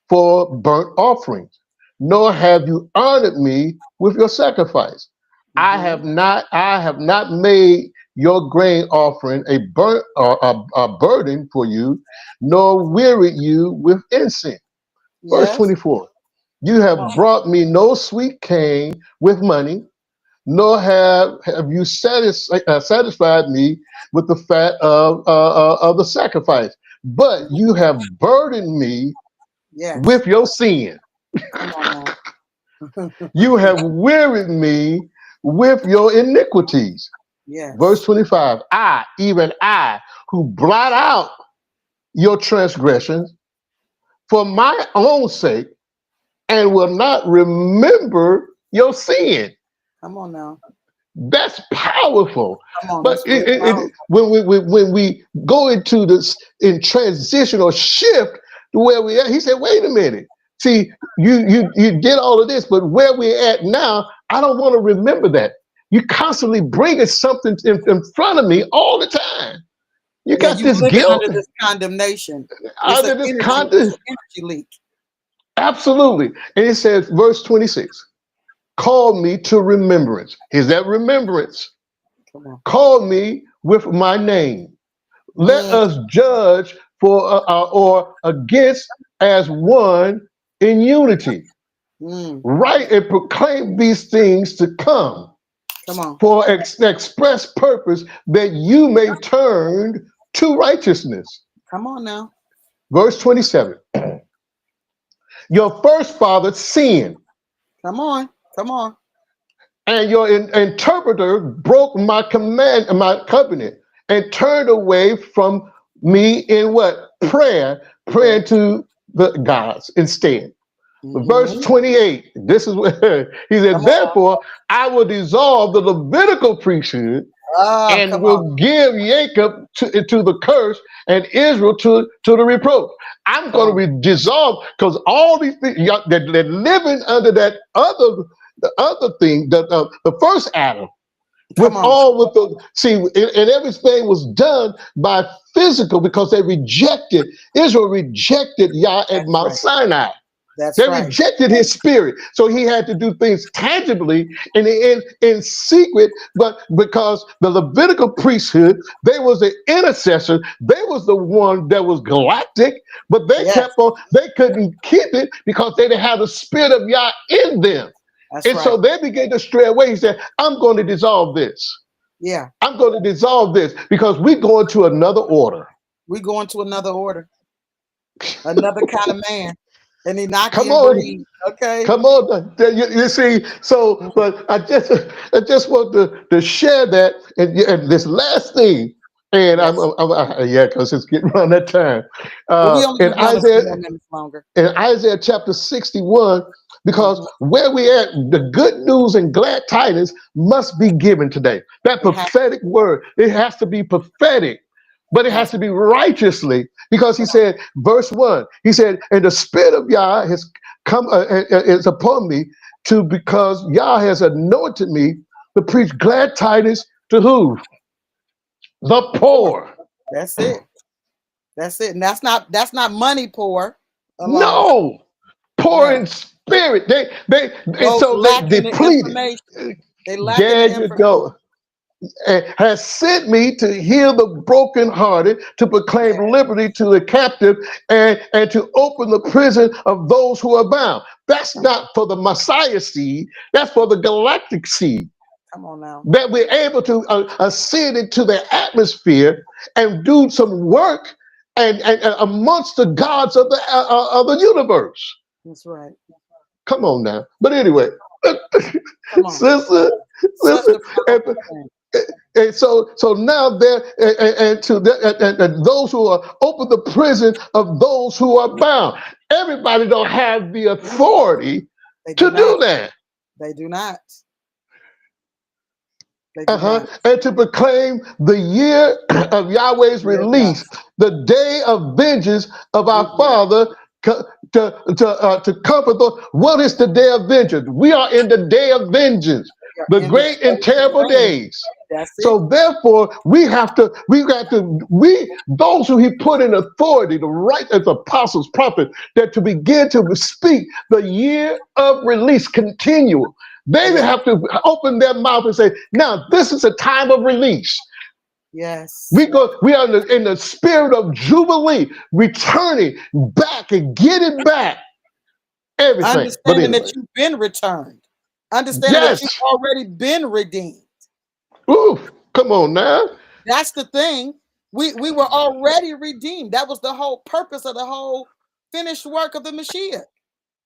for burnt offerings, nor have you honored me with your sacrifice. Mm-hmm. I have not made your grain offering a burnt or a burden for you, nor wearied you with incense. Verse Yes. 24. You Come have on. brought me no sweet cane with money, nor have you satisfied me with the fat of the sacrifice. But you have burdened me Yes. with your sin. Come on now. You have wearied me with your iniquities. Verse Yes. 25. Even I, who blot out your transgressions for my own sake, and will not remember your sin. Come on now. That's powerful. Come on. But That's real powerful. when we go into this in transition or shift to where we are, he said, "Wait a minute. See, you did all of this, but where we're at now, I don't want to remember that. You constantly bringing something in front of me all the time. You Yeah, got you this living guilt under this condemnation. It's an under this energy. It's content. an energy leak. Absolutely." And it says, verse 26. Call me to remembrance. Is that remembrance? Come on. Call me with my name. Let Mm, us judge for or against as one in unity. mm. Write and proclaim these things to come Come on. for express purpose that you may turn to righteousness. Come on now. Verse 27. Your first father sinned, Come on. Come on. and your interpreter broke my command, my covenant, and turned away from me in what? Praying Prayer. to the gods instead. Verse Mm-hmm. 28, this is where he Come said, on now. therefore, I will dissolve the Levitical priesthood Ah, and come on. will give Jacob to the curse and Israel to the reproach. I'm Come going to on. dissolve because all these things they're living under that the other thing, the first Adam, Come on. with the see, and everything was done by physical because they rejected Israel rejected Yah at That's Mount right. Sinai. That's They right. rejected his spirit. So he had to do things tangibly and in secret, but because the Levitical priesthood, they was the intercessor, they was the one that was galactic, but Yes. they couldn't keep it because they didn't have the spirit of Yah in them. That's And so right. they began to stray away. He said, I'm going to dissolve this. Yeah. I'm going to dissolve this because we're going to another order. We going to another order. Another kind of man. And he knocked you Come and on. breathed. Okay. Come on, you see. So, Mm. but I just want to share that, and this last thing, and Yes. yeah, because it's getting around that time. Well, we only In be on a few more Isaiah, minutes longer. in Isaiah chapter 61, because Hmm. where we at, the good news and glad tidings must be given today. That It has, prophetic word, it has to be prophetic, but it has has. to be righteously, because he Come on. said, verse 1, he said, and the spirit of Yah has come is upon me to, because Yah has anointed me to preach glad tidings to who? The The poor. poor. That's it. That's it. And that's not money poor alone. No, poor No. in spirit. And Those so they lacking the depleted. information. They lacking the There you information. go. And has sent me to heal the brokenhearted, to Yeah. proclaim liberty to the captive, and to open the prison of those who are bound. That's not for the Messiah seed, that's for the galactic seed. Come on now. That we're able to ascend into the atmosphere and do some work and amongst the gods of the universe. That's right. Come on now. But anyway, Come on. sister, Such sister, a and, powerful thing. and so now there and to and those who are open the prison of those who are bound. Everybody don't have the authority They do to not. do that. They do not. They do Uh-huh. not. And to proclaim the year of Yahweh's Dear God. release, the day of vengeance of our Hmm. Father, to comfort those. What is the day of vengeance? We are in the day of vengeance, We are the in the great and days of terrible rain. days. That's it. So therefore, those who he put in authority, the right as apostles, prophets, that to begin to speak the year of release continual. They Yeah. have to open their mouth and say, now this is a time of release. Yes. We are in the spirit of jubilee, returning back and getting back everything. But Understanding anyway, that you've been returned. Understanding that you've yes. already been redeemed. Ooh, come on now. That's the thing. We were already redeemed. That was the whole purpose of the whole finished work of the Mashiach.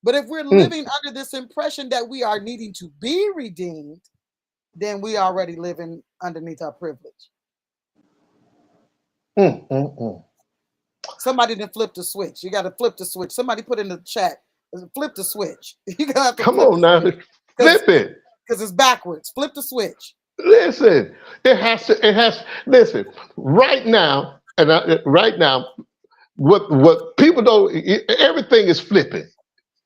But if we're Mm, living under this impression that we are needing to be redeemed, then we already living underneath our privilege. mm. Somebody didn't flip the switch. You got to flip the switch. Somebody put in the chat, flip the switch. You're gonna have to Come flip the on now. switch because Flip it. because it's backwards. Flip the switch. Listen, listen, right now, right now, what people don't, everything is flipping.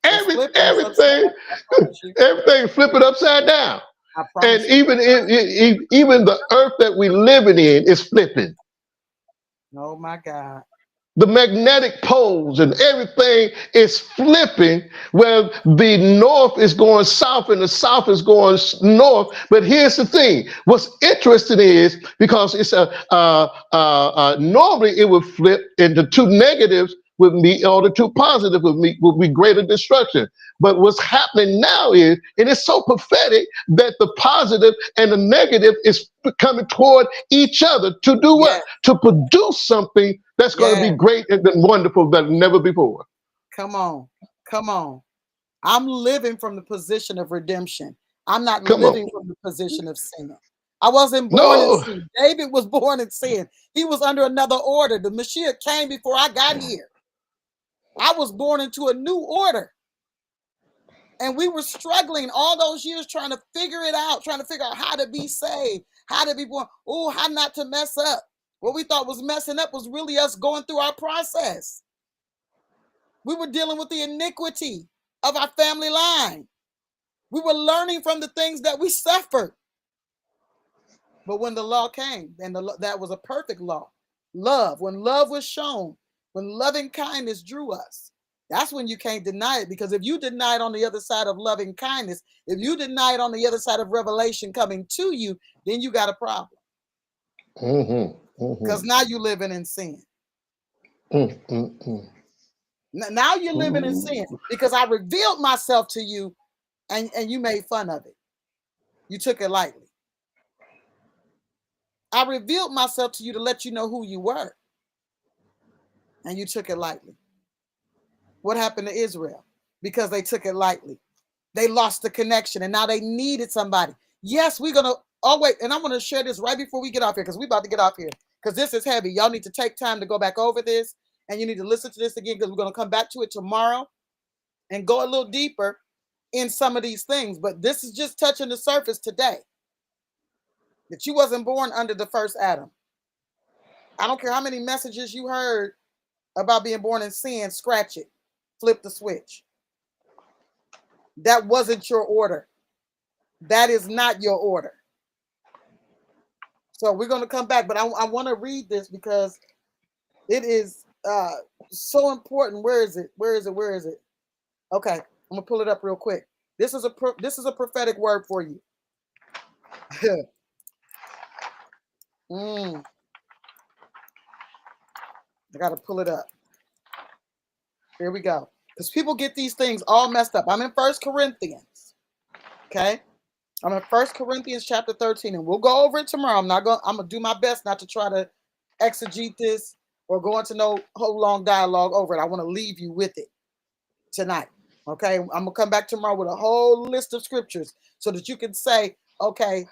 It's flipping. It's upside down. I promise you. Everything flipping upside down. I And promise you. even the earth that we living in is flipping. Oh my God. The magnetic poles and everything is flipping, where the north is going south and the south is going north. But here's the thing: what's interesting is, because it's normally it would flip into two negatives with me, or the two positive with me would be greater destruction. But what's happening now is, and it's so prophetic, that the positive and the negative is coming toward each other to do what? Yes. To produce something that's going to be Yes. great and wonderful than never before. Come on. Come on. I'm living from the position of redemption. I'm not Come on. living from the position of sin. I wasn't born in No. sin. David was born in sin. He was under another order. The Mashiach came before I got here. I was born into a new order. And we were struggling all those years trying to figure it out, trying to figure out how to be saved, how to be born. Oh, how not to mess up. What we thought was messing up was really us going through our process. We were dealing with the iniquity of our family line. We were learning from the things that we suffered. But when the law came, and that was a perfect law, love, when love was shown, when loving kindness drew us, that's when you can't deny it. Because if you deny it on the other side of loving kindness, if you deny it on the other side of revelation coming to you, then you got a problem. Mm-hmm. Mm-hmm. Because now you're living in sin. Mm-hmm. Now you're living in sin because I revealed myself to you and you made fun of it. You took it lightly. I revealed myself to you to let you know who you were, and you took it lightly. What happened to Israel? Because they took it lightly. They lost the connection and now they needed somebody. Yes, we're going to, oh wait, and I'm going to share this right before we get off here because we're about to get off here because this is heavy. Y'all need to take time to go back over this and you need to listen to this again because we're going to come back to it tomorrow and go a little deeper in some of these things. But this is just touching the surface today. That you wasn't born under the first Adam. I don't care how many messages you heard about being born in sin, scratch it, flip the switch. That wasn't your order. That is not your order. So we're going to come back, but I want to read this because it is so important. Where is it? Where is it? Where is it? Okay, I'm gonna pull it up real quick. This is a prophetic word for you. I got to pull it up. Here we go. Because people get these things all messed up. I'm in 1 Corinthians. Okay. I'm in 1 Corinthians chapter 13, and we'll go over it tomorrow. I'm gonna do my best not to try to exegete this or go into no whole long dialogue over it. I want to leave you with it tonight. Okay. I'm gonna come back tomorrow with a whole list of scriptures so that you can say, okay,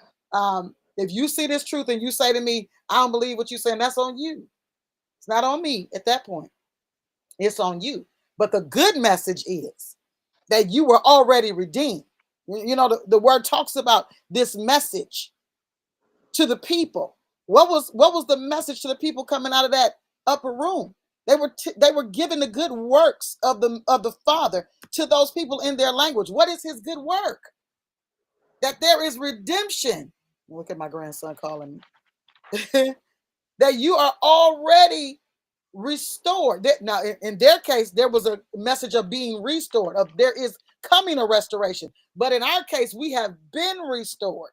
if you see this truth and you say to me, I don't believe what you're saying, that's on you. It's not on me at that point. It's on you. But the good message is that you were already redeemed. You know, the word talks about this message to the people. What was the message to the people coming out of that upper room? They were given the good works of the Father to those people in their language. What is his good work? That there is redemption. Look at my grandson calling me. That you are already restored. Now, in their case, there was a message of being restored, of there is coming a restoration. But in our case, we have been restored.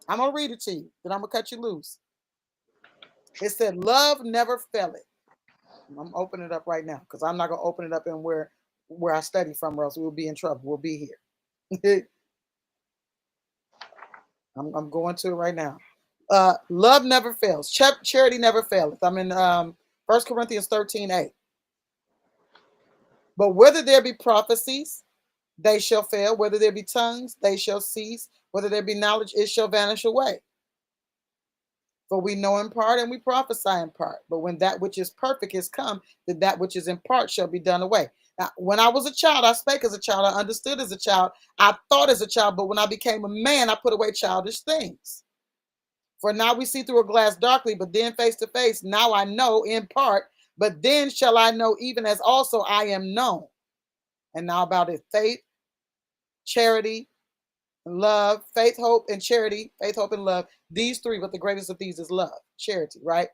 I'm going to read it to you, then I'm going to cut you loose. It said, love never faileth. I'm opening it up right now because I'm not going to open it up in where I study from, or else we'll be in trouble. We'll be here. I'm going to it right now. Love never fails. Charity never faileth. I'm in 1 Corinthians 13:8. But whether there be prophecies, they shall fail. Whether there be tongues, they shall cease. Whether there be knowledge, it shall vanish away. For we know in part and we prophesy in part. But when that which is perfect is come, then that which is in part shall be done away. Now, when I was a child, I spake as a child. I understood as a child. I thought as a child. But when I became a man, I put away childish things. For now we see through a glass darkly, but then face to face. Now I know in part, but then shall I know even as also I am known. And now about it, faith, charity, love, faith, hope, and charity, faith, hope, and love. These three, but the greatest of these is love, charity, right?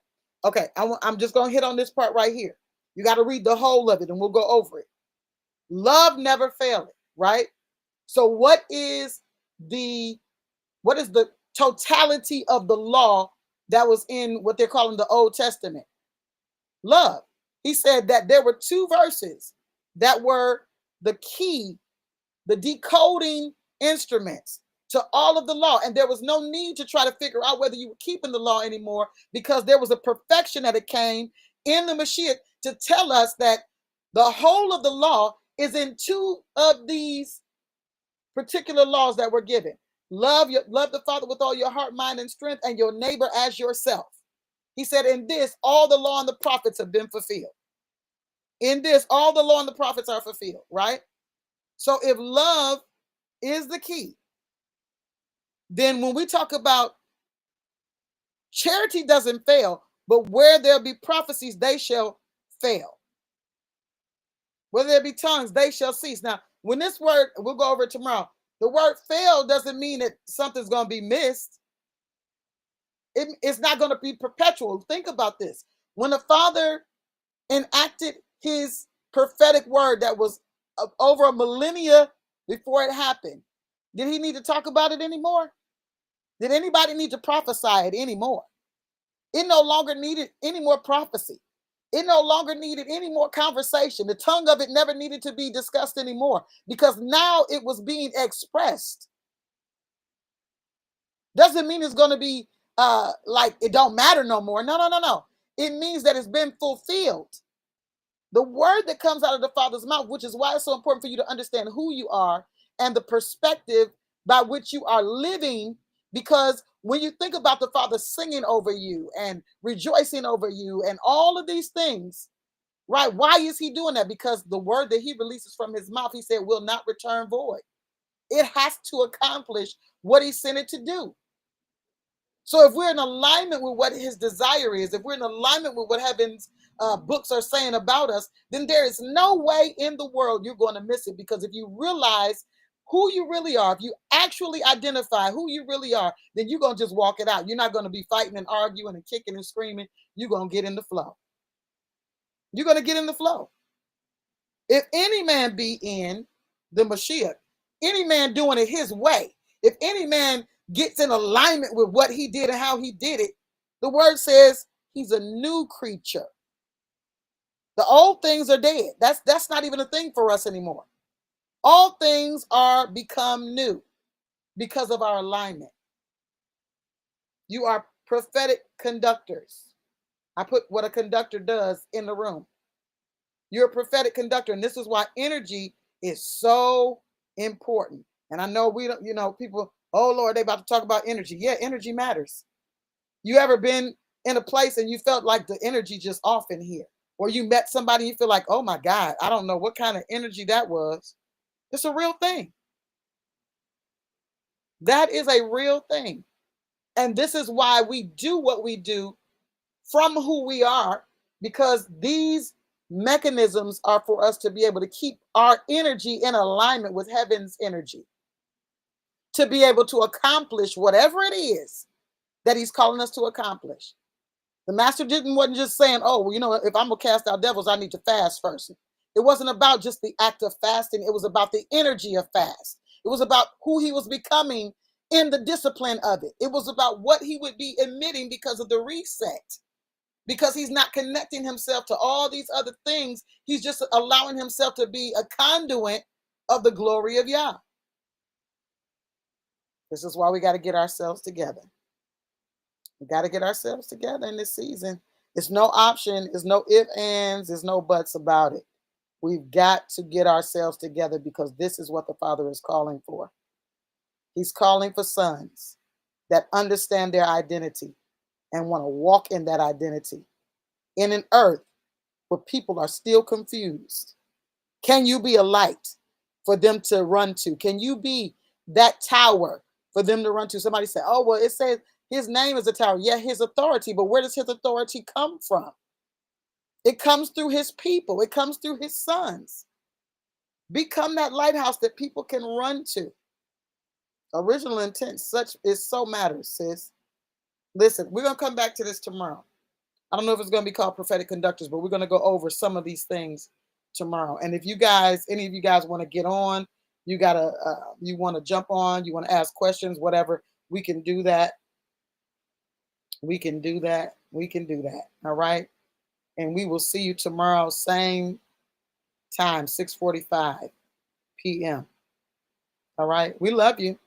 Okay, I'm just going to hit on this part right here. You got to read the whole of it and we'll go over it. Love never faileth, right? So what is the totality of the law that was in what they're calling the Old Testament? Love. He said that there were two verses that were the key, the decoding instruments to all of the law. And there was no need to try to figure out whether you were keeping the law anymore because there was a perfection that it came in the Mashiach to tell us that the whole of the law is in two of these particular laws that were given. Love the Father with all your heart, mind, and strength, and your neighbor as yourself. He said, in this, all the law and the prophets have been fulfilled. In this, all the law and the prophets are fulfilled, right? So if love is the key, then when we talk about charity doesn't fail, but where there'll be prophecies, they shall fail. Whether there be tongues, they shall cease. Now, when this word, we'll go over it tomorrow, the word fail doesn't mean that something's going to be missed. It's not going to be perpetual. Think about this. When the Father enacted his prophetic word that was over a millennia before it happened, did he need to talk about it anymore? Did anybody need to prophesy it anymore? It no longer needed any more prophecy. It no longer needed any more conversation. The tongue of it never needed to be discussed anymore because now it was being expressed. Doesn't mean it's going to be like it don't matter no more. No. It means that it's been fulfilled. The word that comes out of the Father's mouth, which is why it's so important for you to understand who you are and the perspective by which you are living. Because when you think about the Father singing over you and rejoicing over you and all of these things, right? Why is he doing that? Because the word that he releases from his mouth, he said, will not return void. It has to accomplish what he sent it to do. So if we're in alignment with what his desire is, if we're in alignment with what heaven's books are saying about us, then there is no way in the world you're going to miss it. Because if you realize who you really are, if you actually identify who you really are, then you're going to just walk it out. You're not going to be fighting and arguing and kicking and screaming. You're going to get in the flow. You're going to get in the flow. If any man be in the Mashiach, any man doing it his way, if any man gets in alignment with what he did and how he did it, the word says he's a new creature. The old things are dead. That's not even a thing for us anymore. All things are become new because of our alignment. You are prophetic conductors. I put what a conductor does in the room. You're a prophetic conductor, and this is why energy is so important. And I know we don't, people, oh Lord, they about to talk about energy. Yeah, energy matters. You ever been in a place and you felt like the energy just off in here? Or you met somebody and you feel like, oh my God, I don't know what kind of energy that was. It's a real thing. That is a real thing. And this is why we do what we do from who we are, because these mechanisms are for us to be able to keep our energy in alignment with heaven's energy, to be able to accomplish whatever it is that he's calling us to accomplish. The master wasn't just saying, oh, well, if I'm going to cast out devils, I need to fast first. It wasn't about just the act of fasting. It was about the energy of fast. It was about who he was becoming in the discipline of it. It was about what he would be emitting because of the reset. Because he's not connecting himself to all these other things. He's just allowing himself to be a conduit of the glory of Yah. This is why we got to get ourselves together. We got to get ourselves together in this season. It's no option. It's no ifs, ands. There's no buts about it. We've got to get ourselves together because this is what the Father is calling for. He's calling for sons that understand their identity and want to walk in that identity in an earth where people are still confused. Can you be a light for them to run to? Can you be that tower for them to run to? Somebody said, oh, well, it says his name is a tower. Yeah, his authority, but where does his authority come from? It comes through his people. It comes through his sons. Become that lighthouse that people can run to. Original intent, such is so matters, sis. Listen, we're going to come back to this tomorrow. I don't know if it's going to be called Prophetic Conductors, but we're going to go over some of these things tomorrow. And if any of you guys want to get on, you want to jump on, you want to ask questions, whatever, we can do that. We can do that. We can do that. All right. And we will see you tomorrow, same time, 6:45 p.m. All right. We love you.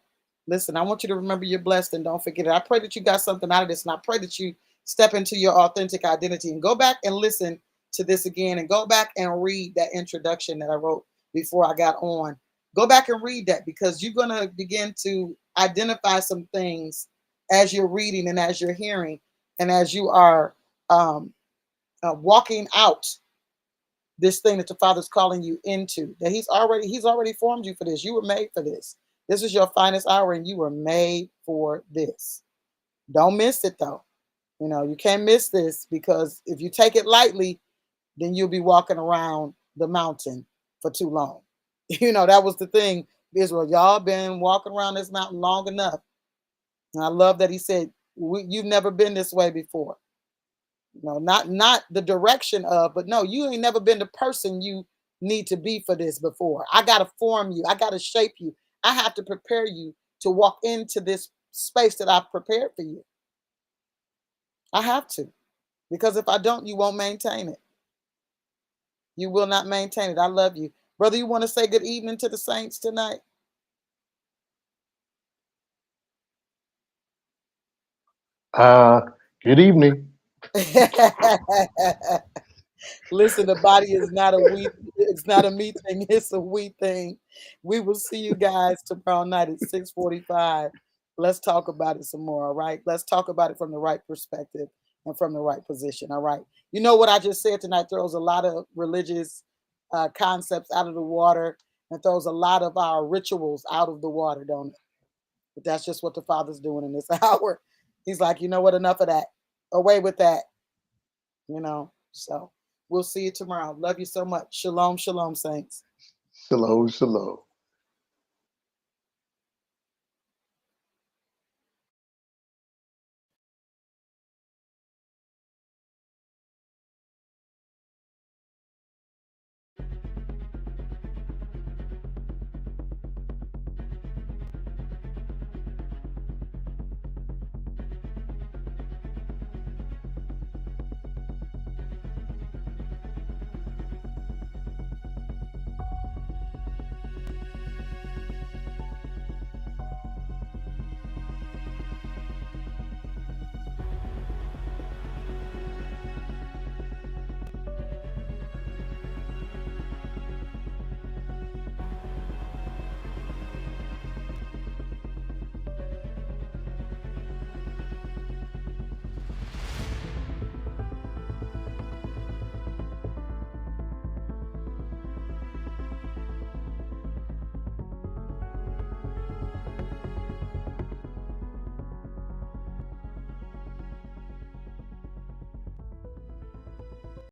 Listen, I want you to remember you're blessed and don't forget it. I pray that you got something out of this, and I pray that you step into your authentic identity and go back and listen to this again and go back and read that introduction that I wrote before I got on. Go back and read that because you're going to begin to identify some things as you're reading and as you're hearing and as you are walking out this thing that the Father's calling you into, that he's already formed you for this. You were made for this. This is your finest hour and you were made for this. Don't miss it though. You can't miss this because if you take it lightly, then you'll be walking around the mountain for too long. That was the thing. Israel, y'all been walking around this mountain long enough. And I love that he said, you've never been this way before. Not the direction of, but no, you ain't never been the person you need to be for this before. I got to form you. I got to shape you. I have to prepare you to walk into this space that I've prepared for you. I have to, because if I don't, you won't maintain it. You will not maintain it. I love you. Brother, you want to say good evening to the saints tonight? Good evening. Listen, the body is not a we. It's not a me thing. It's a we thing. We will see you guys tomorrow night at 6:45. Let's talk about it some more. All right. Let's talk about it from the right perspective and from the right position. All right. You know what I just said tonight throws a lot of religious concepts out of the water and throws a lot of our rituals out of the water, don't it? But that's just what the Father's doing in this hour. He's like, you know what? Enough of that. Away with that. So we'll see you tomorrow. Love you so much. Shalom, shalom, saints. Shalom, shalom.